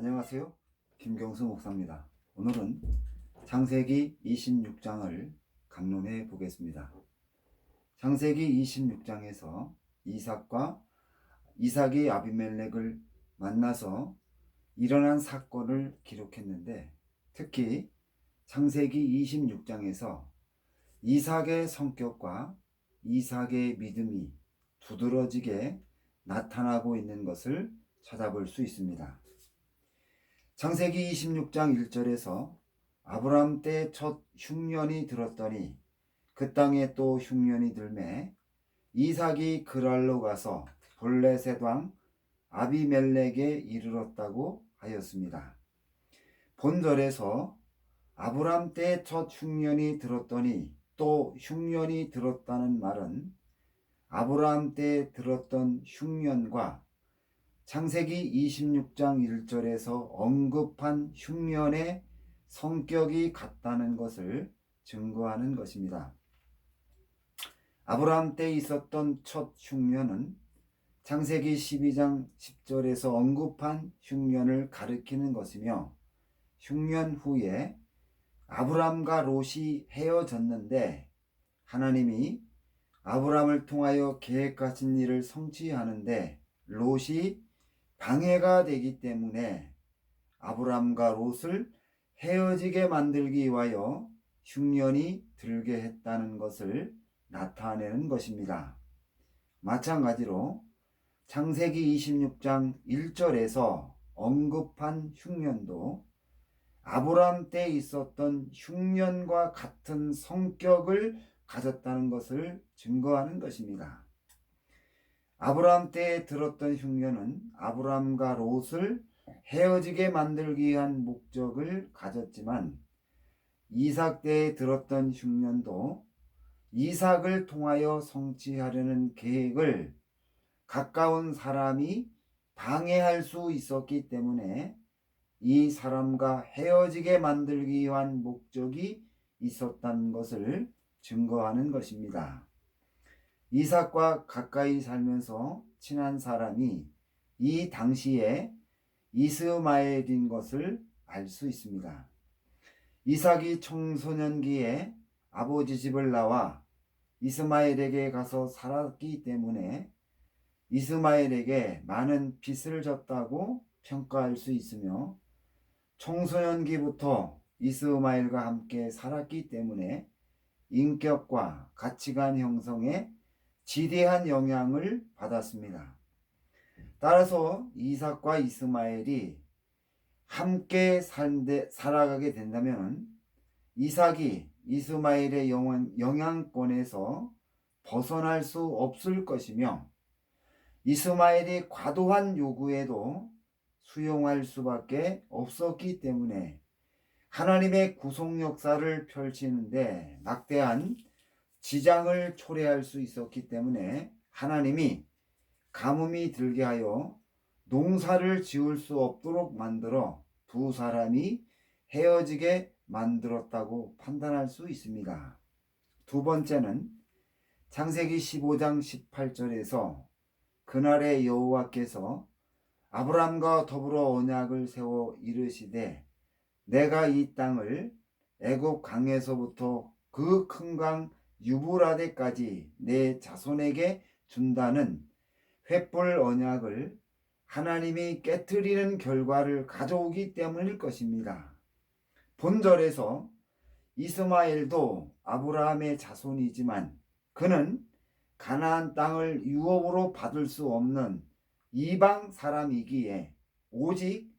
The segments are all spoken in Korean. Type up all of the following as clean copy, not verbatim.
안녕하세요. 김경수 목사입니다. 오늘은 창세기 26장을 강론해 보겠습니다. 창세기 26장에서 이삭이 아비멜렉을 만나서 일어난 사건을 기록했는데, 특히 창세기 26장에서 이삭의 성격과 이삭의 믿음이 두드러지게 나타나고 있는 것을 찾아볼 수 있습니다. 창세기 26장 1절에서 아브람 때 첫 흉년이 들었더니 그 땅에 또 흉년이 들매 이삭이 그랄로 가서 블레셋 왕 아비멜렉에 이르렀다고 하였습니다. 본절에서 아브람 때 첫 흉년이 들었더니 또 흉년이 들었다는 말은 아브람 때 들었던 흉년과 창세기 26장 1절에서 언급한 흉년의 성격이 같다는 것을 증거하는 것입니다. 아브라함 때 있었던 첫 흉년은 창세기 12장 10절에서 언급한 흉년을 가리키는 것이며, 흉년 후에 아브람과 롯이 헤어졌는데 하나님이 아브람을 통하여 계획하신 일을 성취하는데 롯이 방해가 되기 때문에 아브람과 롯을 헤어지게 만들기 위하여 흉년이 들게 했다는 것을 나타내는 것입니다. 마찬가지로 창세기 26장 1절에서 언급한 흉년도 아브람 때 있었던 흉년과 같은 성격을 가졌다는 것을 증거하는 것입니다. 아브람 때에 들었던 흉년은 아브람과 롯을 헤어지게 만들기 위한 목적을 가졌지만, 이삭 때에 들었던 흉년도 이삭을 통하여 성취하려는 계획을 가까운 사람이 방해할 수 있었기 때문에 이 사람과 헤어지게 만들기 위한 목적이 있었다는 것을 증거하는 것입니다. 이삭과 가까이 살면서 친한 사람이 이 당시에 이스마엘인 것을 알 수 있습니다. 이삭이 청소년기에 아버지 집을 나와 이스마엘에게 가서 살았기 때문에 이스마엘에게 많은 빚을 졌다고 평가할 수 있으며, 청소년기부터 이스마엘과 함께 살았기 때문에 인격과 가치관 형성에 지대한 영향을 받았습니다. 따라서 이삭과 이스마엘이 함께 살아가게 된다면 이삭이 이스마엘의 영향권에서 벗어날 수 없을 것이며, 이스마엘이 과도한 요구에도 수용할 수밖에 없었기 때문에 하나님의 구속 역사를 펼치는데 막대한 지장을 초래할 수 있었기 때문에 하나님이 가뭄이 들게 하여 농사를 지을 수 없도록 만들어 두 사람이 헤어지게 만들었다고 판단할 수 있습니다. 두 번째는 창세기 15장 18절에서 그날의 여호와께서 아브람과 더불어 언약을 세워 이르시되 내가 이 땅을 애굽 강에서부터 그 큰 강 유브라데까지 내 자손에게 준다는 횃불 언약을 하나님이 깨트리는 결과를 가져오기 때문일 것입니다. 본절에서 이스마엘도 아브라함의 자손이지만 그는 가나안 땅을 유업으로 받을 수 없는 이방 사람이기에 오직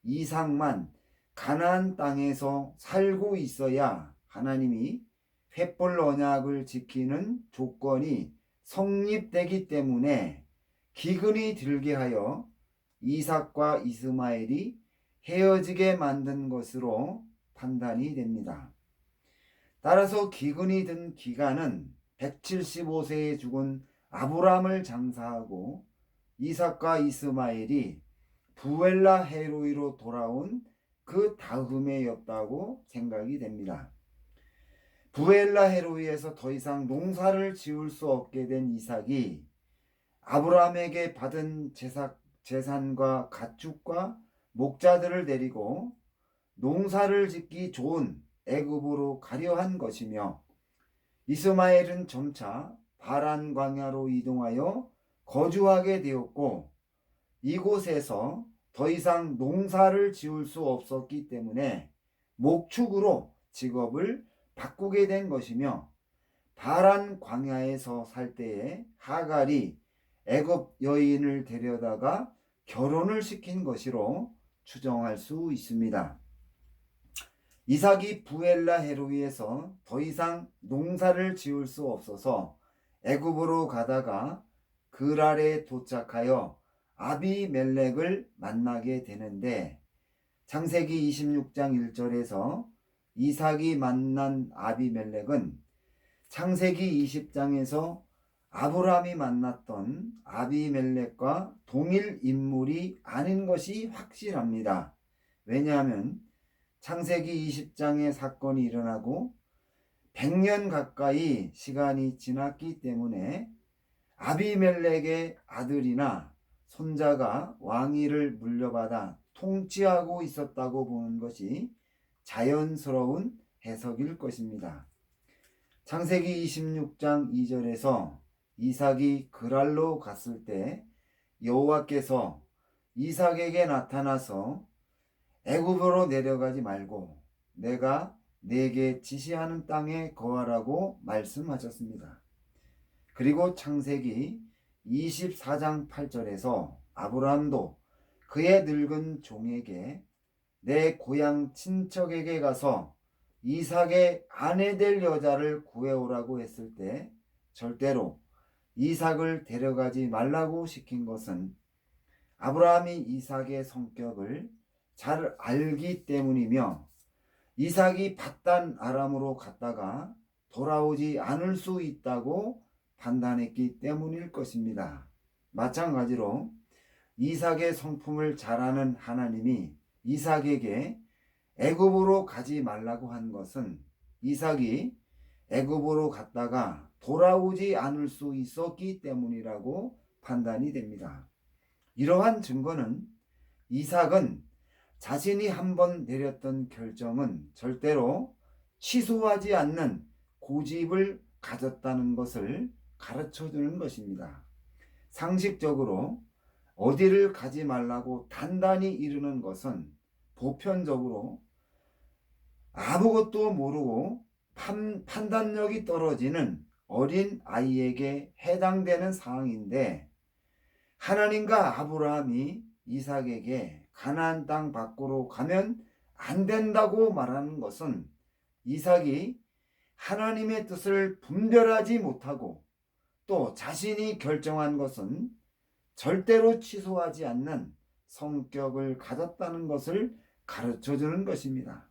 이삭만 가나안 땅에서 살고 있어야 하나님이 횃불 언약을 지키는 조건이 성립되기 때문에 기근이 들게 하여 이삭과 이스마엘이 헤어지게 만든 것으로 판단이 됩니다. 따라서 기근이 든 기간은 175세에 죽은 아브람을 장사하고 이삭과 이스마엘이 부엘라 헤로이로 돌아온 그 다음에였다고 생각이 됩니다. 부엘라 헤로이에서 더 이상 농사를 지을 수 없게 된 이삭이 아브라함에게 받은 재산과 가축과 목자들을 데리고 농사를 짓기 좋은 애굽으로 가려 한 것이며, 이스마엘은 점차 바란 광야로 이동하여 거주하게 되었고, 이곳에서 더 이상 농사를 지을 수 없었기 때문에 목축으로 직업을 바꾸게 된 것이며, 바란 광야에서 살 때에 하갈이 애굽 여인을 데려다가 결혼을 시킨 것으로 추정할 수 있습니다. 이삭이 부엘라 헤로이에서 더 이상 농사를 지을 수 없어서 애굽으로 가다가 그랄에 도착하여 아비멜렉을 만나게 되는데, 창세기 26장 1절에서 이삭이 만난 아비멜렉은 창세기 20장에서 아브라함이 만났던 아비멜렉과 동일 인물이 아닌 것이 확실합니다. 왜냐하면 창세기 20장의 사건이 일어나고 100년 가까이 시간이 지났기 때문에 아비멜렉의 아들이나 손자가 왕위를 물려받아 통치하고 있었다고 보는 것이 자연스러운 해석일 것입니다. 창세기 26장 2절에서 이삭이 그랄로 갔을 때 여호와께서 이삭에게 나타나서 애굽으로 내려가지 말고 내가 네게 지시하는 땅에 거하라고 말씀하셨습니다. 그리고 창세기 24장 8절에서 아브라함도 그의 늙은 종에게 내 고향 친척에게 가서 이삭의 아내 될 여자를 구해오라고 했을 때 절대로 이삭을 데려가지 말라고 시킨 것은 아브라함이 이삭의 성격을 잘 알기 때문이며, 이삭이 밧단 아람으로 갔다가 돌아오지 않을 수 있다고 판단했기 때문일 것입니다. 마찬가지로 이삭의 성품을 잘 아는 하나님이 이삭에게 애굽으로 가지 말라고 한 것은 이삭이 애굽으로 갔다가 돌아오지 않을 수 있었기 때문이라고 판단이 됩니다. 이러한 증거는 이삭은 자신이 한번 내렸던 결정은 절대로 취소하지 않는 고집을 가졌다는 것을 가르쳐주는 것입니다. 상식적으로 어디를 가지 말라고 단단히 이르는 것은 보편적으로 아무것도 모르고 판단력이 떨어지는 어린 아이에게 해당되는 사항인데, 하나님과 아브라함이 이삭에게 가나안 땅 밖으로 가면 안 된다고 말하는 것은 이삭이 하나님의 뜻을 분별하지 못하고 또 자신이 결정한 것은 절대로 취소하지 않는 성격을 가졌다는 것을 가르쳐주는 것입니다.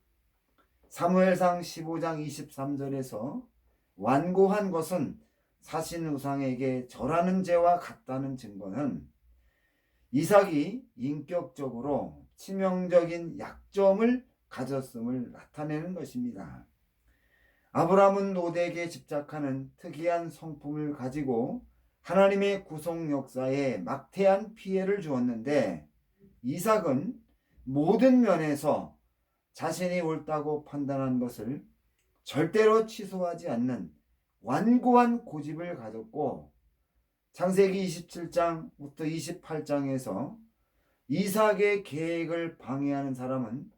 사무엘상 15장 23절에서 완고한 것은 사신우상에게 절하는 죄와 같다는 증거는 이삭이 인격적으로 치명적인 약점을 가졌음을 나타내는 것입니다. 아브라함은 롯에게 집착하는 특이한 성품을 가지고 하나님의 구속 역사에 막대한 피해를 주었는데, 이삭은 모든 면에서 자신이 옳다고 판단한 것을 절대로 취소하지 않는 완고한 고집을 가졌고, 창세기 27장부터 28장에서 이삭의 계획을 방해하는 사람은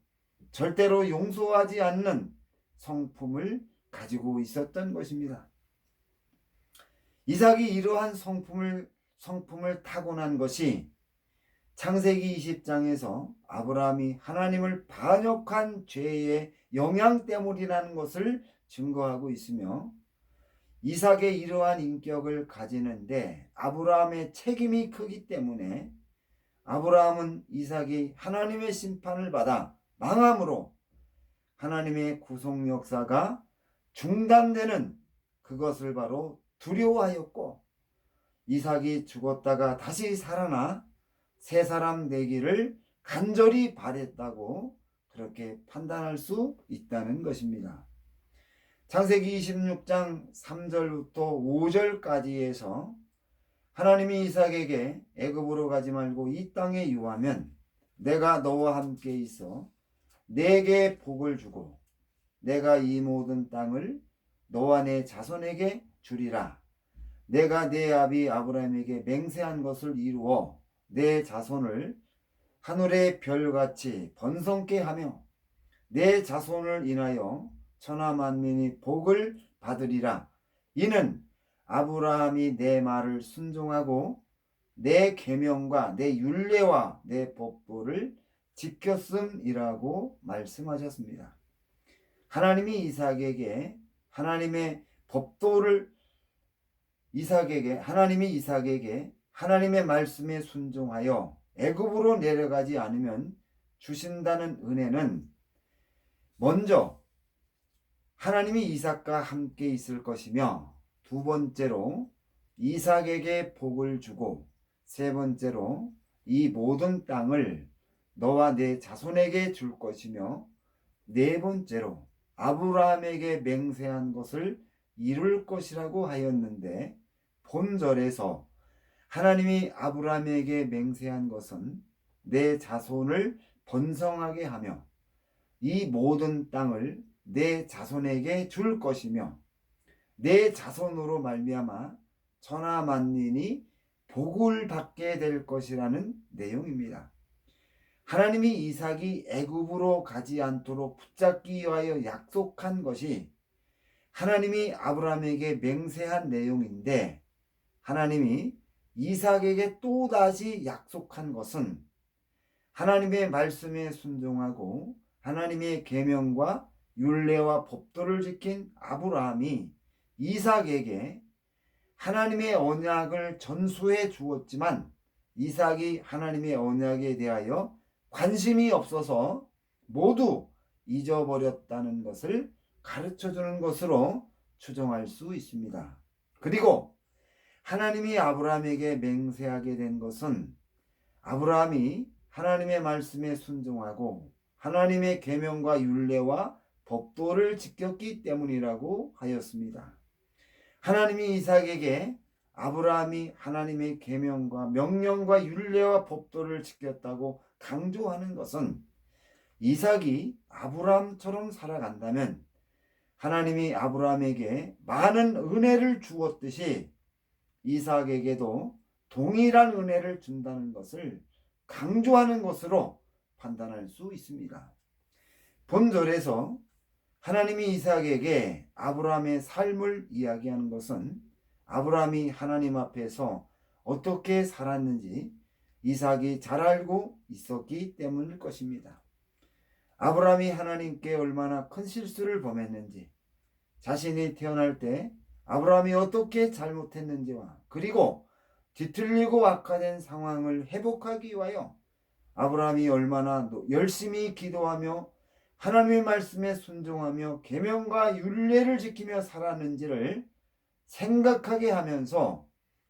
절대로 용서하지 않는 성품을 가지고 있었던 것입니다. 이삭이 이러한 성품을 타고난 것이 창세기 20장에서 아브라함이 하나님을 반역한 죄의 영향 때문이라는 것을 증거하고 있으며, 이삭의 이러한 인격을 가지는데 아브라함의 책임이 크기 때문에 아브라함은 이삭이 하나님의 심판을 받아 망함으로 하나님의 구속 역사가 중단되는 그것을 바로 두려워하였고, 이삭이 죽었다가 다시 살아나 새 사람 되기를 간절히 바랬다고 그렇게 판단할 수 있다는 것입니다. 창세기 26장 3절부터 5절까지에서 하나님이 이삭에게 애굽으로 가지 말고 이 땅에 유하면 내가 너와 함께 있어 내게 복을 주고 내가 이 모든 땅을 너와 내 자손에게 주리라. 내가 내 아비 아브라함에게 맹세한 것을 이루어 내 자손을 하늘의 별같이 번성케 하며 내 자손을 인하여 천하 만민이 복을 받으리라. 이는 아브라함이 내 말을 순종하고 내 계명과 내 율례와 내 법도를 지켰음이라고 말씀하셨습니다. 하나님이 이삭에게 하나님의 법도를 하나님이 이삭에게 하나님의 말씀에 순종하여 애굽으로 내려가지 않으면 주신다는 은혜는 먼저 하나님이 이삭과 함께 있을 것이며, 두 번째로 이삭에게 복을 주고, 세 번째로 이 모든 땅을 너와 내 자손에게 줄 것이며, 네 번째로 아브라함에게 맹세한 것을 이룰 것이라고 하였는데, 본절에서 하나님이 아브라함에게 맹세한 것은 내 자손을 번성하게 하며 이 모든 땅을 내 자손에게 줄 것이며 내 자손으로 말미암아 천하 만민이 복을 받게 될 것이라는 내용입니다. 하나님이 이삭이 애굽으로 가지 않도록 붙잡기 위하여 약속한 것이 하나님이 아브라함에게 맹세한 내용인데, 하나님이 이삭에게 또다시 약속한 것은 하나님의 말씀에 순종하고 하나님의 계명과 율례와 법도를 지킨 아브라함이 이삭에게 하나님의 언약을 전수해 주었지만, 이삭이 하나님의 언약에 대하여 관심이 없어서 모두 잊어버렸다는 것을 가르쳐주는 것으로 추정할 수 있습니다. 그리고 하나님이 아브라함에게 맹세하게 된 것은 아브라함이 하나님의 말씀에 순종하고 하나님의 계명과 율례와 법도를 지켰기 때문이라고 하였습니다. 하나님이 이삭에게 아브라함이 하나님의 계명과 명령과 율례와 법도를 지켰다고 강조하는 것은 이삭이 아브라함처럼 살아간다면 하나님이 아브라함에게 많은 은혜를 주었듯이 이삭에게도 동일한 은혜를 준다는 것을 강조하는 것으로 판단할 수 있습니다. 본절에서 하나님이 이삭에게 아브라함의 삶을 이야기하는 것은 아브라함이 하나님 앞에서 어떻게 살았는지 이삭이 잘 알고 있었기 때문일 것입니다. 아브라함이 하나님께 얼마나 큰 실수를 범했는지, 자신이 태어날 때 아브라함이 어떻게 잘못했는지와 그리고 뒤틀리고 악화된 상황을 회복하기 위하여 아브라함이 얼마나 열심히 기도하며 하나님의 말씀에 순종하며 계명과 율례를 지키며 살았는지를 생각하게 하면서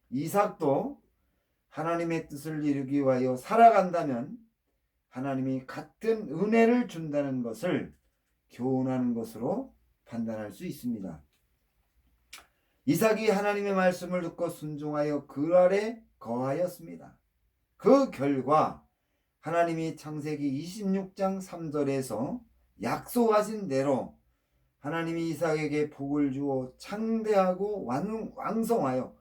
이삭도 하나님의 뜻을 이루기 위하여 살아간다면 하나님이 같은 은혜를 준다는 것을 교훈하는 것으로 판단할 수 있습니다. 이삭이 하나님의 말씀을 듣고 순종하여 그 아래 거하였습니다. 그 결과 하나님이 창세기 26장 3절에서 약속하신 대로 하나님이 이삭에게 복을 주어 창대하고 왕성하여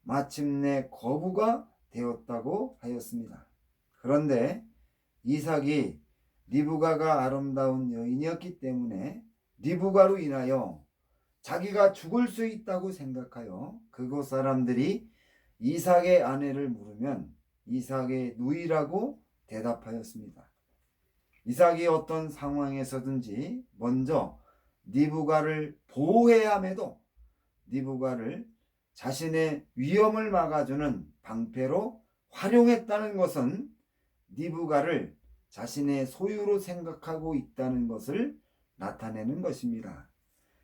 마침내 거부가 되었다고 하였습니다. 그런데 이삭이 리브가가 아름다운 여인이었기 때문에 리브가로 인하여 자기가 죽을 수 있다고 생각하여 그곳 사람들이 이삭의 아내를 물으면 이삭의 누이라고 대답하였습니다. 이삭이 어떤 상황에서든지 먼저 리브가를 보호해야 함에도 리브가를 자신의 위험을 막아주는 방패로 활용했다는 것은 리브가를 자신의 소유로 생각하고 있다는 것을 나타내는 것입니다.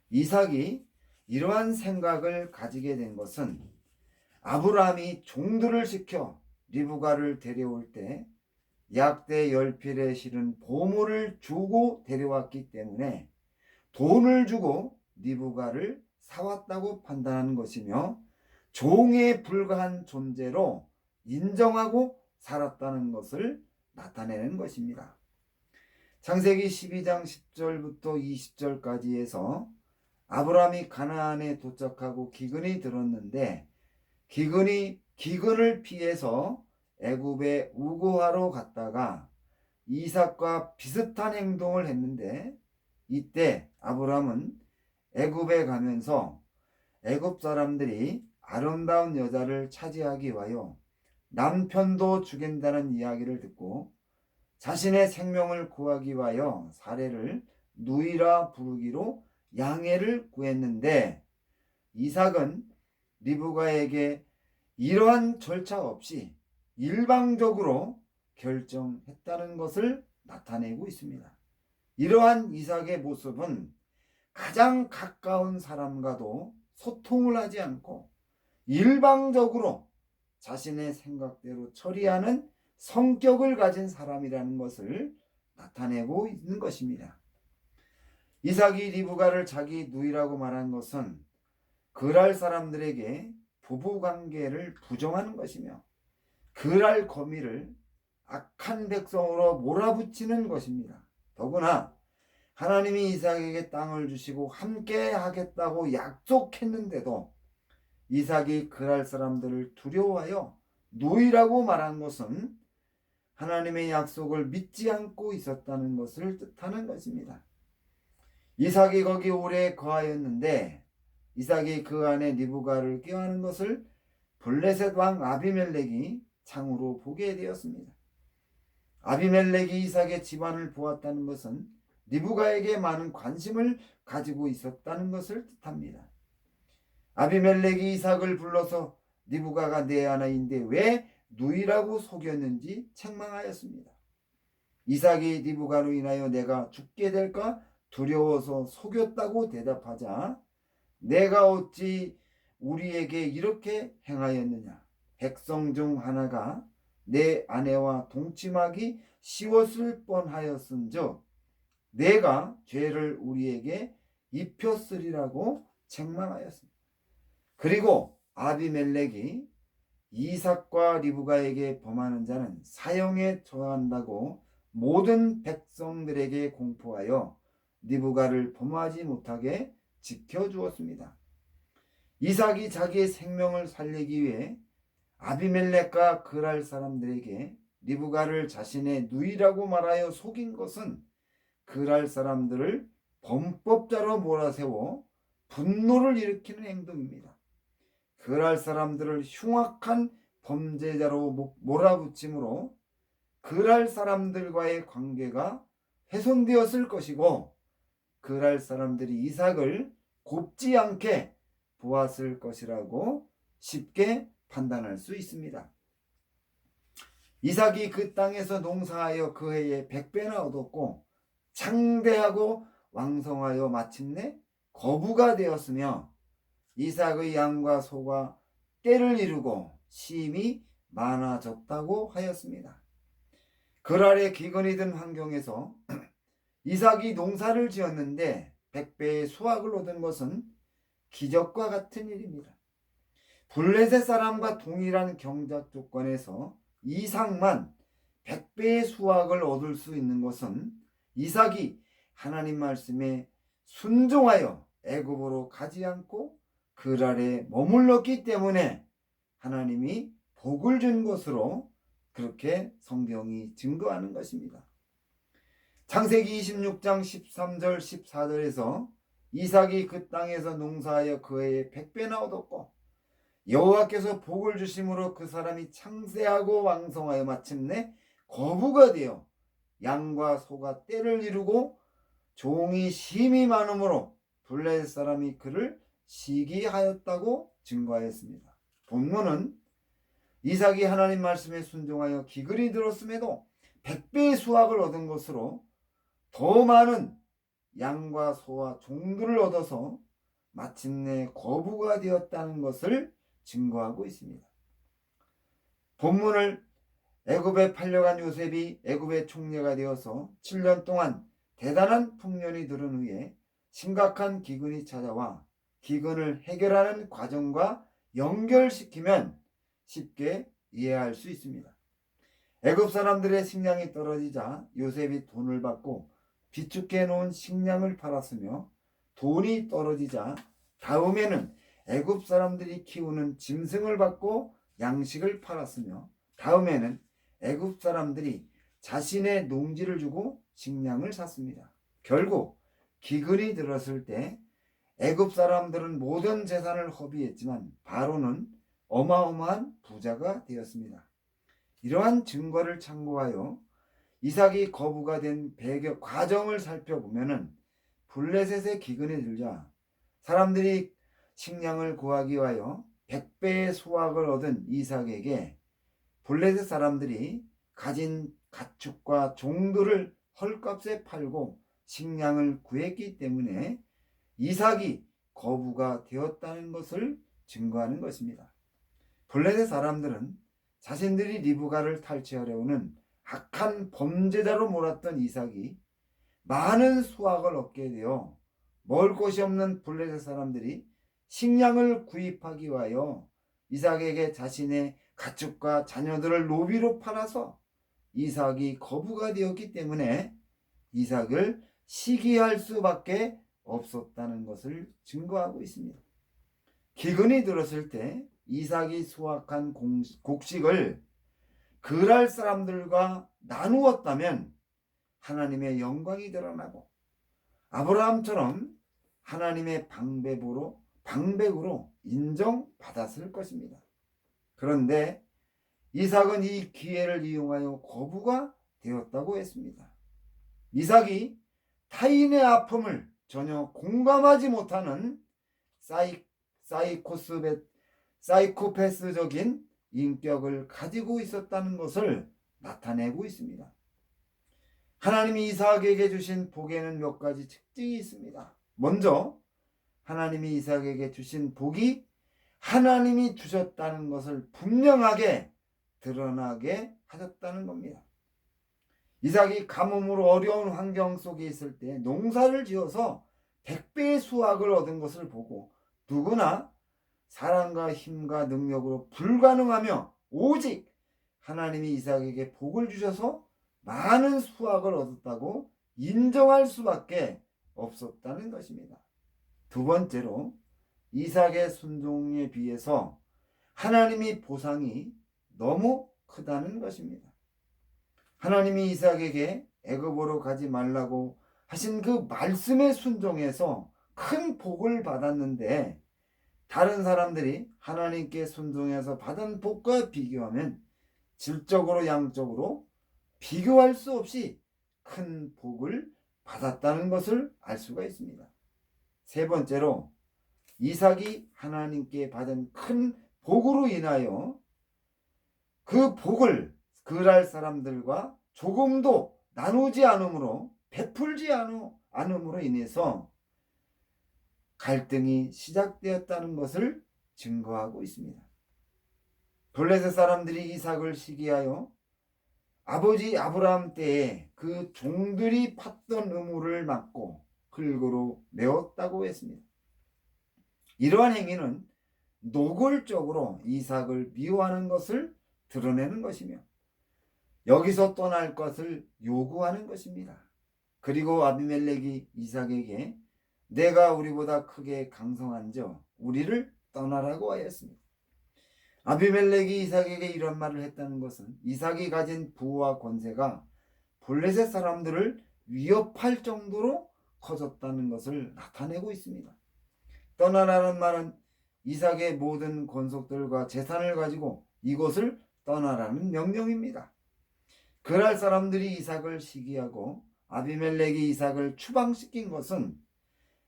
이삭이 이러한 생각을 가지게 된 것은 아브라함이 종들을 시켜 리브가를 데려올 때 약대 10필에 실은 보물을 주고 데려왔기 때문에 돈을 주고 리브가를 사왔다고 판단하는 것이며 종에 불과한 존재로 인정하고 살았다는 것을 나타내는 것입니다. 창세기 12장 10절부터 20절까지 해서 아브라함이 가나안에 도착하고 기근이 들었는데 기근을 피해서 애굽에 우고하러 갔다가 이삭과 비슷한 행동을 했는데 이때 아브라함은 애굽에 가면서 애굽 사람들이 아름다운 여자를 차지하기 위하여 남편도 죽인다는 이야기를 듣고 자신의 생명을 구하기 위하여 사례를 누이라 부르기로 양해를 구했는데 이삭은 리브가에게 이러한 절차 없이 일방적으로 결정했다는 것을 나타내고 있습니다. 이러한 이삭의 모습은 가장 가까운 사람과도 소통을 하지 않고 일방적으로 자신의 생각대로 처리하는 성격을 가진 사람이라는 것을 나타내고 있는 것입니다. 이삭이 리브가를 자기 누이라고 말한 것은 그랄 사람들에게 부부관계를 부정하는 것이며 그랄 거미를 악한 백성으로 몰아붙이는 것입니다. 더구나 하나님이 이삭에게 땅을 주시고 함께 하겠다고 약속했는데도 이삭이 그랄 사람들을 두려워하여 누이라고 말한 것은 하나님의 약속을 믿지 않고 있었다는 것을 뜻하는 것입니다. 이삭이 거기 오래 거하였는데 이삭이 그 안에 리브가를 껴안은 것을 블레셋 왕 아비멜렉이 창으로 보게 되었습니다. 아비멜렉이 이삭의 집안을 보았다는 것은 리브가에게 많은 관심을 가지고 있었다는 것을 뜻합니다. 아비멜렉이 이삭을 불러서 리브가가 내 아내인데 왜 누이라고 속였는지 책망하였습니다. 이삭이 리브가로 인하여 내가 죽게 될까 두려워서 속였다고 대답하자 내가 어찌 우리에게 이렇게 행하였느냐. 백성 중 하나가 내 아내와 동침하기 쉬웠을 뻔하였은즉 내가 죄를 우리에게 입혔으리라고 책망하였습니다. 그리고 아비멜렉이 이삭과 리브가에게 범하는 자는 사형에 처한다고 모든 백성들에게 공포하여 리브가를 범하지 못하게 지켜주었습니다. 이삭이 자기의 생명을 살리기 위해 아비멜렉과 그랄 사람들에게 리브가를 자신의 누이라고 말하여 속인 것은 그랄 사람들을 범법자로 몰아세워 분노를 일으키는 행동입니다. 그랄 사람들을 흉악한 범죄자로 몰아붙임으로 그랄 사람들과의 관계가 훼손되었을 것이고 그랄 사람들이 이삭을 곱지 않게 보았을 것이라고 쉽게 판단할 수 있습니다. 이삭이 그 땅에서 농사하여 그 해에 100배나 얻었고 창대하고 왕성하여 마침내 거부가 되었으며 이삭의 양과 소가 때를 이루고 심이 많아졌다고 하였습니다. 그랄의 기근이 든 환경에서 이삭이 농사를 지었는데 100배의 수확을 얻은 것은 기적과 같은 일입니다. 블레셋 사람과 동일한 경작 조건에서 이삭만 100배의 수확을 얻을 수 있는 것은 이삭이 하나님 말씀에 순종하여 애굽으로 가지 않고 그랄에 머물렀기 때문에 하나님이 복을 준 것으로 그렇게 성경이 증거하는 것입니다. 창세기 26장 13절 14절에서 이삭이 그 땅에서 농사하여 그 해에 100배나 얻었고 여호와께서 복을 주심으로 그 사람이 창세하고 왕성하여 마침내 거부가 되어 양과 소가 때를 이루고 종이 심이 많으므로 블레셋 사람이 그를 시기하였다고 증거하였습니다. 본문은 이삭이 하나님 말씀에 순종하여 기근이 들었음에도 100배의 수확을 얻은 것으로 더 많은 양과 소와 종들을 얻어서 마침내 거부가 되었다는 것을 증거하고 있습니다. 본문을 애굽에 팔려간 요셉이 애굽의 총리가 되어서 7년 동안 대단한 풍년이 들은 후에 심각한 기근이 찾아와 기근을 해결하는 과정과 연결시키면 쉽게 이해할 수 있습니다. 애굽 사람들의 식량이 떨어지자 요셉이 돈을 받고 비축해 놓은 식량을 팔았으며, 돈이 떨어지자 다음에는 애굽 사람들이 키우는 짐승을 받고 양식을 팔았으며, 다음에는 애굽 사람들이 자신의 농지를 주고 식량을 샀습니다. 결국 기근이 들었을 때 애굽 사람들은 모든 재산을 허비했지만 바로는 어마어마한 부자가 되었습니다. 이러한 증거를 참고하여 이삭이 거부가 된 배경 과정을 살펴보면은, 블레셋의 기근이 들자 사람들이 식량을 구하기 위하여 100배의 수확을 얻은 이삭에게 블레셋 사람들이 가진 가축과 종들을 헐값에 팔고 식량을 구했기 때문에 이삭이 거부가 되었다는 것을 증거하는 것입니다. 블레셋 사람들은 자신들이 리브가를 탈취하려는 악한 범죄자로 몰았던 이삭이 많은 수확을 얻게 되어 먹을 것이 없는 블레셋 사람들이 식량을 구입하기 위하여 이삭에게 자신의 가축과 자녀들을 노비로 팔아서 이삭이 거부가 되었기 때문에 이삭을 시기할 수밖에 없었다는 것을 증거하고 있습니다. 기근이 들었을 때 이삭이 수확한 곡식을 그랄 사람들과 나누었다면 하나님의 영광이 드러나고 아브라함처럼 하나님의 방백으로 인정받았을 것입니다. 그런데 이삭은 이 기회를 이용하여 거부가 되었다고 했습니다. 이삭이 타인의 아픔을 전혀 공감하지 못하는 사이코패스적인 인격을 가지고 있었다는 것을 나타내고 있습니다. 하나님이 이삭에게 주신 복에는 몇 가지 특징이 있습니다. 먼저 하나님이 이삭에게 주신 복이 하나님이 주셨다는 것을 분명하게 드러나게 하셨다는 겁니다. 이삭이 가뭄으로 어려운 환경 속에 있을 때 농사를 지어서 100배의 수확을 얻은 것을 보고 누구나 사랑과 힘과 능력으로 불가능하며 오직 하나님이 이삭에게 복을 주셔서 많은 수확을 얻었다고 인정할 수밖에 없었다는 것입니다. 두 번째로 이삭의 순종에 비해서 하나님의 보상이 너무 크다는 것입니다. 하나님이 이삭에게 애굽으로 가지 말라고 하신 그 말씀에 순종해서 큰 복을 받았는데, 다른 사람들이 하나님께 순종해서 받은 복과 비교하면 질적으로 양적으로 비교할 수 없이 큰 복을 받았다는 것을 알 수가 있습니다. 세 번째로 이삭이 하나님께 받은 큰 복으로 인하여 그 복을 그랄 사람들과 조금도 나누지 않음으로, 베풀지 않음으로 인해서 갈등이 시작되었다는 것을 증거하고 있습니다. 블레셋 사람들이 이삭을 시기하여 아버지 아브라함 때에 그 종들이 팠던 의무를 막고 흙으로 메웠다고 했습니다. 이러한 행위는 노골적으로 이삭을 미워하는 것을 드러내는 것이며 여기서 떠날 것을 요구하는 것입니다. 그리고 아비멜렉이 이삭에게 내가 우리보다 크게 강성한저 우리를 떠나라고 하였습니다. 아비멜렉이 이삭에게 이런 말을 했다는 것은 이삭이 가진 부와 권세가 블레셋 사람들을 위협할 정도로 커졌다는 것을 나타내고 있습니다. 떠나라는 말은 이삭의 모든 권속들과 재산을 가지고 이곳을 떠나라는 명령입니다. 그랄 사람들이 이삭을 시기하고 아비멜렉이 이삭을 추방시킨 것은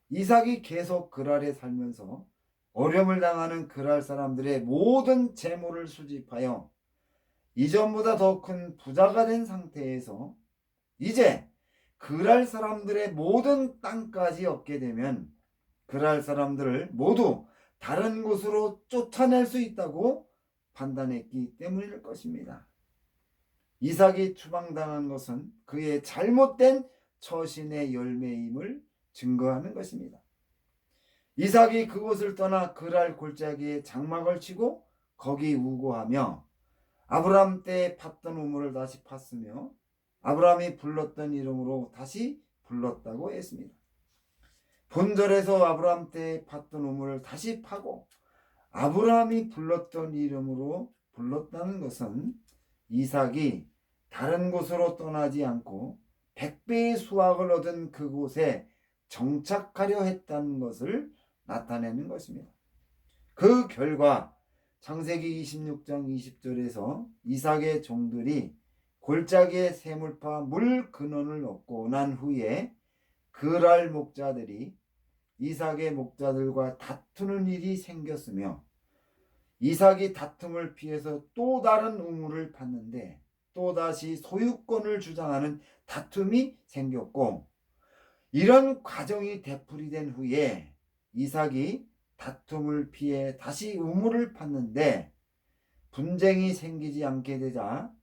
이삭이 계속 그랄에 살면서 어려움을 당하는 그랄 사람들의 모든 재물을 수집하여 이전보다 더 큰 부자가 된 상태에서 이제 그랄 사람들의 모든 땅까지 얻게 되면 그랄 사람들을 모두 다른 곳으로 쫓아낼 수 있다고 판단했기 때문일 것입니다. 이삭이 추방당한 것은 그의 잘못된 처신의 열매임을 증거하는 것입니다. 이삭이 그곳을 떠나 그랄 골짜기에 장막을 치고 거기 우거하며 아브라함 때 팠던 우물을 다시 팠으며 아브라함이 불렀던 이름으로 다시 불렀다고 했습니다. 본절에서 아브라함 때 팠던 우물을 다시 파고 아브라함이 불렀던 이름으로 불렀다는 것은 이삭이 다른 곳으로 떠나지 않고 100배의 수확을 얻은 그곳에 정착하려 했다는 것을 나타내는 것입니다. 그 결과 창세기 26장 20절에서 이삭의 종들이 골짜기에 샘을 파 물 근원을 얻고 난 후에 그랄 목자들이 이삭의 목자들과 다투는 일이 생겼으며 이삭이 다툼을 피해서 또 다른 우물을 팠는데 또다시 소유권을 주장하는 다툼이 생겼고, 이런 과정이 되풀이된 후에 이삭이 다툼을 피해 다시 우물을 팠는데 분쟁이 생기지 않게 되자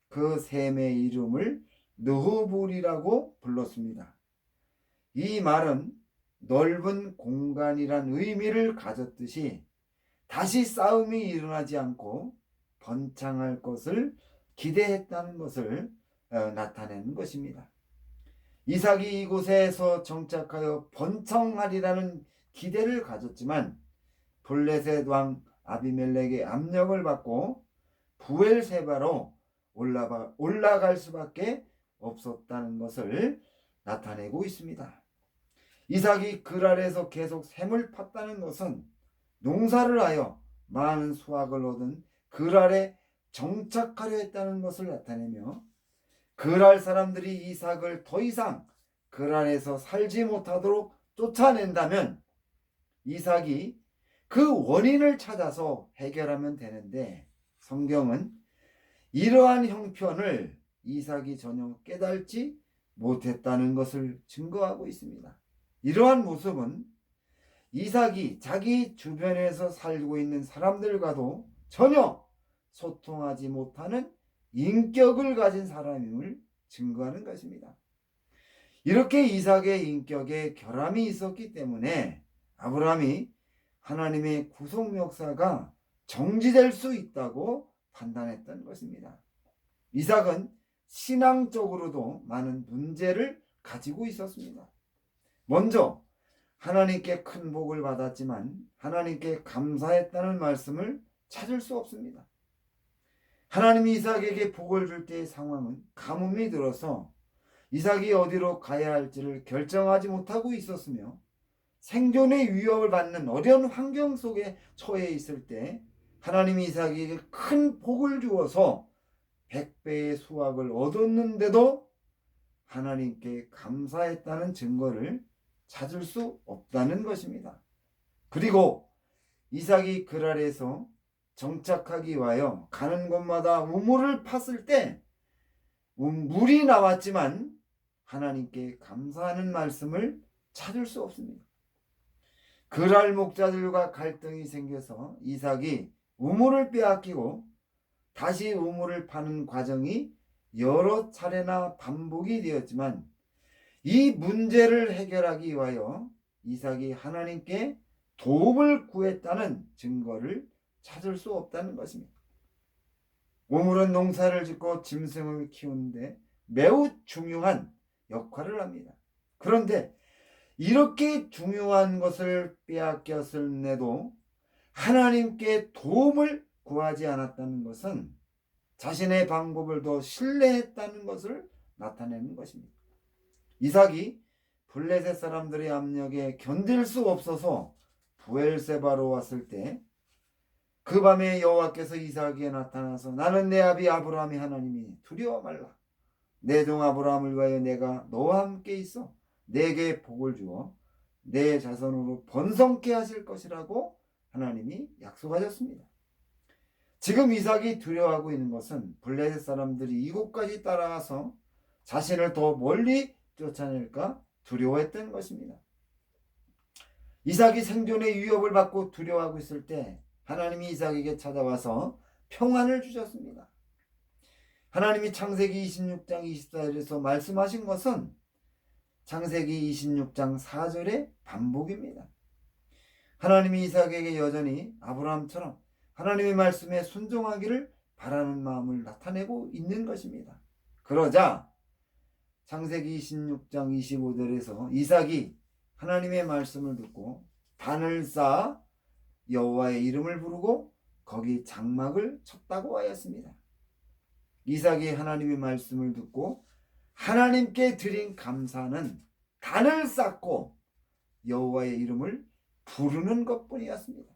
그 샘의 이름을 느호볼이라고 불렀습니다. 이 말은 넓은 공간이란 의미를 가졌듯이 다시 싸움이 일어나지 않고 번창할 것을 기대했다는 것을 나타내는 것입니다. 이삭이 이곳에서 정착하여 번창하리라는 기대를 가졌지만 블레셋 왕 아비멜렉의 압력을 받고 부엘세바로 올라갈 수밖에 없었다는 것을 나타내고 있습니다. 이삭이 그랄에서 계속 샘을 팠다는 것은 농사를 하여 많은 수확을 얻은 그랄에 정착하려 했다는 것을 나타내며, 그랄 사람들이 이삭을 더 이상 그랄에서 살지 못하도록 쫓아낸다면 이삭이 그 원인을 찾아서 해결하면 되는데, 성경은 이러한 형편을 이삭이 전혀 깨달지 못했다는 것을 증거하고 있습니다. 이러한 모습은 이삭이 자기 주변에서 살고 있는 사람들과도 전혀 소통하지 못하는 인격을 가진 사람임을 증거하는 것입니다. 이렇게 이삭의 인격에 결함이 있었기 때문에 아브라함이 하나님의 구속 역사가 정지될 수 있다고 판단했던 것입니다. 이삭은 신앙적으로도 많은 문제를 가지고 있었습니다. 먼저 하나님께 큰 복을 받았지만 하나님께 감사했다는 말씀을 찾을 수 없습니다. 하나님이 이삭에게 복을 줄 때의 상황은 가뭄이 들어서 이삭이 어디로 가야 할지를 결정하지 못하고 있었으며, 생존의 위협을 받는 어려운 환경 속에 처해 있을 때 하나님이 이삭에게 큰 복을 주어서 100배의 수확을 얻었는데도 하나님께 감사했다는 증거를 찾을 수 없다는 것입니다. 그리고 이삭이 그랄에서 정착하기 위하여 가는 곳마다 우물을 팠을 때 물이 나왔지만 하나님께 감사하는 말씀을 찾을 수 없습니다. 그랄 목자들과 갈등이 생겨서 이삭이 우물을 빼앗기고 다시 우물을 파는 과정이 여러 차례나 반복이 되었지만 이 문제를 해결하기 위하여 이삭이 하나님께 도움을 구했다는 증거를 찾을 수 없다는 것입니다. 우물은 농사를 짓고 짐승을 키우는데 매우 중요한 역할을 합니다. 그런데 이렇게 중요한 것을 빼앗겼을내도 하나님께 도움을 구하지 않았다는 것은 자신의 방법을 더 신뢰했다는 것을 나타내는 것입니다. 이삭이 블레셋 사람들의 압력에 견딜 수 없어서 부엘세바로 왔을 때 그 밤에 여호와께서 이삭에게 나타나서 나는 내 아비 아브라함의 하나님이 두려워 말라. 내 종 아브라함을 위하여 내가 너와 함께 있어 내게 복을 주어 내 자손으로 번성케 하실 것이라고 하나님이 약속하셨습니다. 지금 이삭이 두려워하고 있는 것은 블레셋 사람들이 이곳까지 따라와서 자신을 더 멀리 쫓아낼까 두려워했던 것입니다. 이삭이 생존의 위협을 받고 두려워하고 있을 때 하나님이 이삭에게 찾아와서 평안을 주셨습니다. 하나님이 창세기 26장 24절에서 말씀하신 것은 창세기 26장 4절의 반복입니다. 하나님이 이삭에게 여전히 아브라함처럼 하나님의 말씀에 순종하기를 바라는 마음을 나타내고 있는 것입니다. 그러자 창세기 26장 25절에서 이삭이 하나님의 말씀을 듣고 단을 쌓아 여호와의 이름을 부르고 거기 장막을 쳤다고 하였습니다. 이삭이 하나님의 말씀을 듣고 하나님께 드린 감사는 단을 쌓고 여호와의 이름을 부르는 것뿐이었습니다.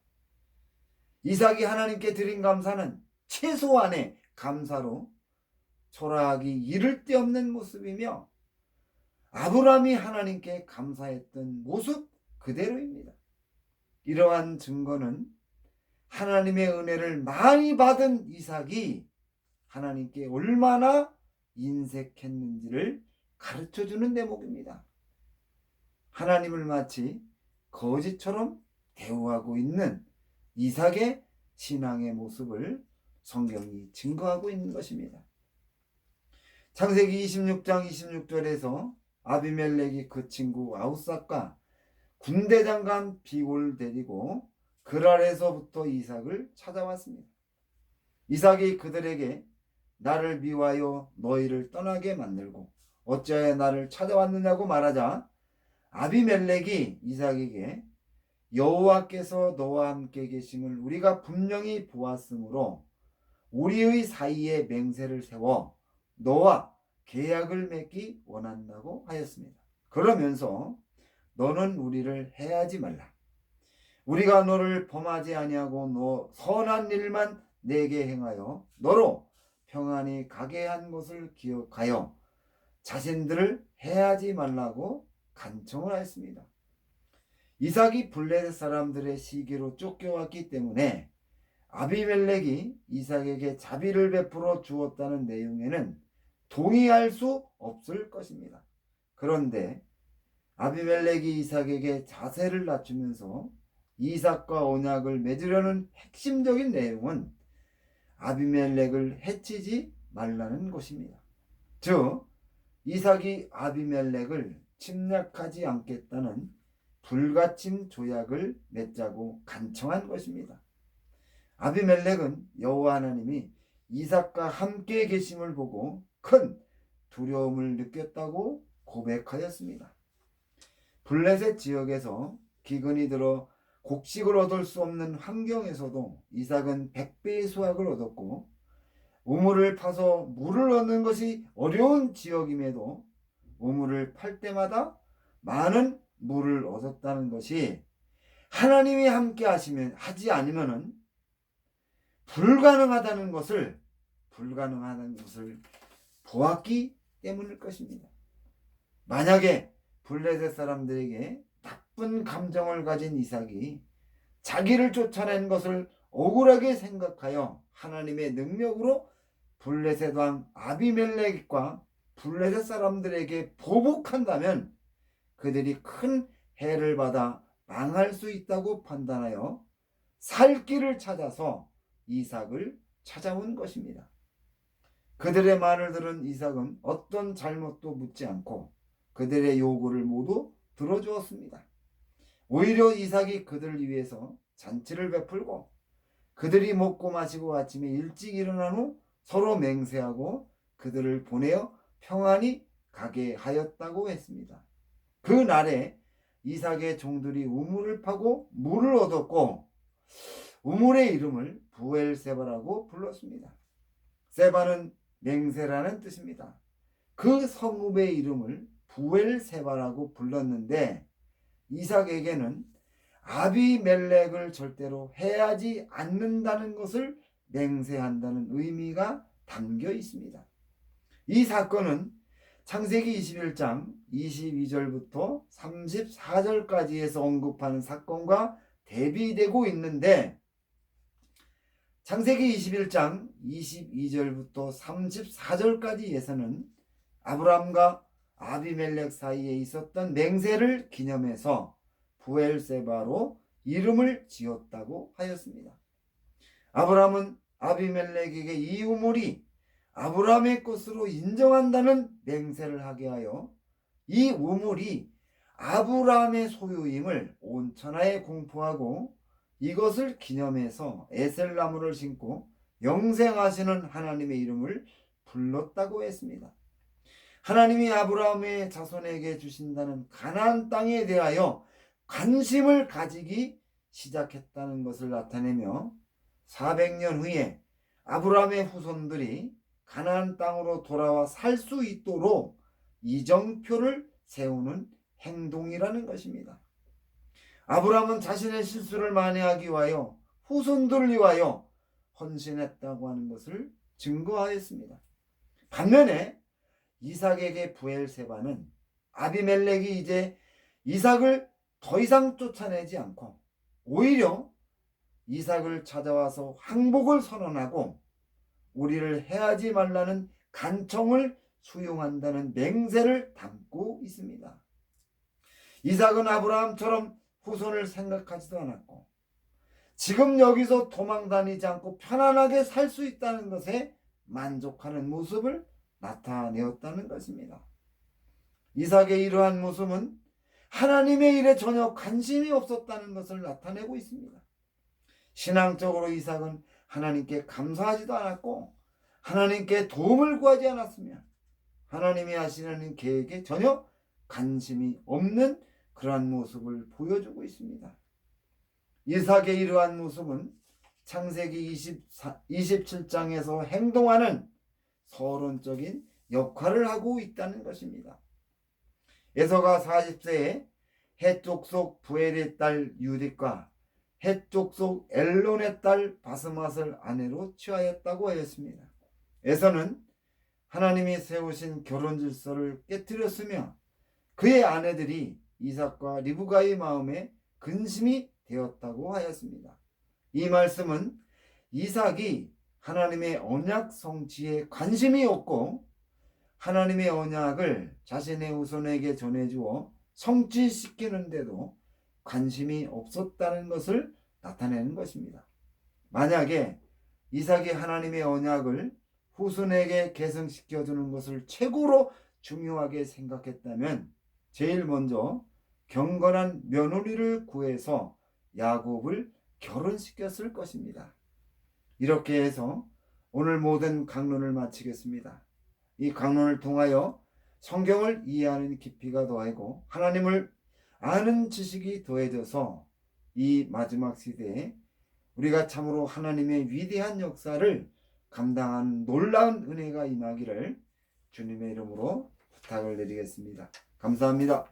이삭이 하나님께 드린 감사는 최소한의 감사로 초라하기 이를 데 없는 모습이며 아브라함이 하나님께 감사했던 모습 그대로입니다. 이러한 증거는 하나님의 은혜를 많이 받은 이삭이 하나님께 얼마나 인색했는지를 가르쳐주는 대목입니다. 하나님을 마치 거지처럼 대우하고 있는 이삭의 신앙의 모습을 성경이 증거하고 있는 것입니다. 창세기 26장 26절에서 아비멜렉이 그 친구 아우삭과 군대장관 비골을 데리고 그랄에서부터 이삭을 찾아왔습니다. 이삭이 그들에게 나를 미워하여 너희를 떠나게 만들고 어찌하여 나를 찾아왔느냐고 말하자 아비멜렉이 이삭에게 여호와께서 너와 함께 계심을 우리가 분명히 보았으므로 우리의 사이에 맹세를 세워 너와 계약을 맺기 원한다고 하였습니다. 그러면서 너는 우리를 해하지 말라. 우리가 너를 범하지 아니하고 너 선한 일만 내게 행하여 너로 평안히 가게 한 것을 기억하여 자신들을 해하지 말라고 간청을 하였습니다. 이삭이 블레셋 사람들의 시기로 쫓겨왔기 때문에 아비멜렉이 이삭에게 자비를 베풀어 주었다는 내용에는 동의할 수 없을 것입니다. 그런데 아비멜렉이 이삭에게 자세를 낮추면서 이삭과 언약을 맺으려는 핵심적인 내용은 아비멜렉을 해치지 말라는 것입니다. 즉 이삭이 아비멜렉을 침략하지 않겠다는 불가침 조약을 맺자고 간청한 것입니다. 아비멜렉은 여호와 하나님이 이삭과 함께 계심을 보고 큰 두려움을 느꼈다고 고백하였습니다. 블레셋 지역에서 기근이 들어 곡식을 얻을 수 없는 환경에서도 이삭은 100배의 수확을 얻었고 우물을 파서 물을 얻는 것이 어려운 지역임에도 우물을 팔 때마다 많은 물을 얻었다는 것이 하나님이 함께 하지 않으면 불가능하다는 것을 보았기 때문일 것입니다. 만약에 블레셋 사람들에게 나쁜 감정을 가진 이삭이 자기를 쫓아낸 것을 억울하게 생각하여 하나님의 능력으로 블레셋 왕 아비멜렉과 블레셋 사람들에게 보복한다면 그들이 큰 해를 받아 망할 수 있다고 판단하여 살 길을 찾아서 이삭을 찾아온 것입니다. 그들의 말을 들은 이삭은 어떤 잘못도 묻지 않고 그들의 요구를 모두 들어주었습니다. 오히려 이삭이 그들을 위해서 잔치를 베풀고 그들이 먹고 마시고 아침에 일찍 일어난 후 서로 맹세하고 그들을 보내어 평안히 가게 하였다고 했습니다. 그 날에 이삭의 종들이 우물을 파고 물을 얻었고 우물의 이름을 부엘세바라고 불렀습니다. 세바는 맹세라는 뜻입니다. 그 성읍의 이름을 부엘세바라고 불렀는데 이삭에게는 아비멜렉을 절대로 해하지 않는다는 것을 맹세한다는 의미가 담겨 있습니다. 이 사건은 창세기 21장 22절부터 34절까지에서 언급하는 사건과 대비되고 있는데 창세기 21장 22절부터 34절까지에서는 아브람과 아비멜렉 사이에 있었던 맹세를 기념해서 부엘세바로 이름을 지었다고 하였습니다. 아브람은 아비멜렉에게 이 우물이 아브람의 것으로 인정한다는 맹세를 하게 하여 이 우물이 아브람의 소유임을 온 천하에 공포하고 이것을 기념해서 에셀나무를 심고 영생하시는 하나님의 이름을 불렀다고 했습니다. 하나님이 아브라함의 자손에게 주신다는 가나안 땅에 대하여 관심을 가지기 시작했다는 것을 나타내며 400년 후에 아브라함의 후손들이 가나안 땅으로 돌아와 살 수 있도록 이정표를 세우는 행동이라는 것입니다. 아브라함은 자신의 실수를 만회하기 위하여 후손들을 위하여 헌신했다고 하는 것을 증거하였습니다. 반면에 이삭에게 브엘세바는 아비멜렉이 이제 이삭을 더 이상 쫓아내지 않고 오히려 이삭을 찾아와서 항복을 선언하고 우리를 해하지 말라는 간청을 수용한다는 맹세를 담고 있습니다. 이삭은 아브라함처럼 후손을 생각하지도 않았고 지금 여기서 도망 다니지 않고 편안하게 살 수 있다는 것에 만족하는 모습을 나타내었다는 것입니다. 이삭의 이러한 모습은 하나님의 일에 전혀 관심이 없었다는 것을 나타내고 있습니다. 신앙적으로 이삭은 하나님께 감사하지도 않았고 하나님께 도움을 구하지 않았으며 하나님이 하시는 계획에 전혀 관심이 없는 그러한 모습을 보여주고 있습니다. 이삭의 이러한 모습은 창세기 27장에서 행동하는 서론적인 역할을 하고 있다는 것입니다. 에서가 40세에 헷족속 부엘의 딸 유딕과 헷족속 엘론의 딸 바스맛을 아내로 취하였다고 하였습니다. 에서는 하나님이 세우신 결혼 질서를 깨뜨렸으며 그의 아내들이 이삭과 리브가의 마음에 근심이 되었다고 하였습니다. 이 말씀은 이삭이 하나님의 언약 성취에 관심이 없고 하나님의 언약을 자신의 후손에게 전해주어 성취시키는데도 관심이 없었다는 것을 나타내는 것입니다. 만약에 이삭이 하나님의 언약을 후손에게 계승시켜주는 것을 최고로 중요하게 생각했다면 제일 먼저 경건한 며느리를 구해서 야곱을 결혼시켰을 것입니다. 이렇게 해서 오늘 모든 강론을 마치겠습니다. 이 강론을 통하여 성경을 이해하는 깊이가 더하고 하나님을 아는 지식이 더해져서 이 마지막 시대에 우리가 참으로 하나님의 위대한 역사를 감당하는 놀라운 은혜가 임하기를 주님의 이름으로 부탁을 드리겠습니다. 감사합니다.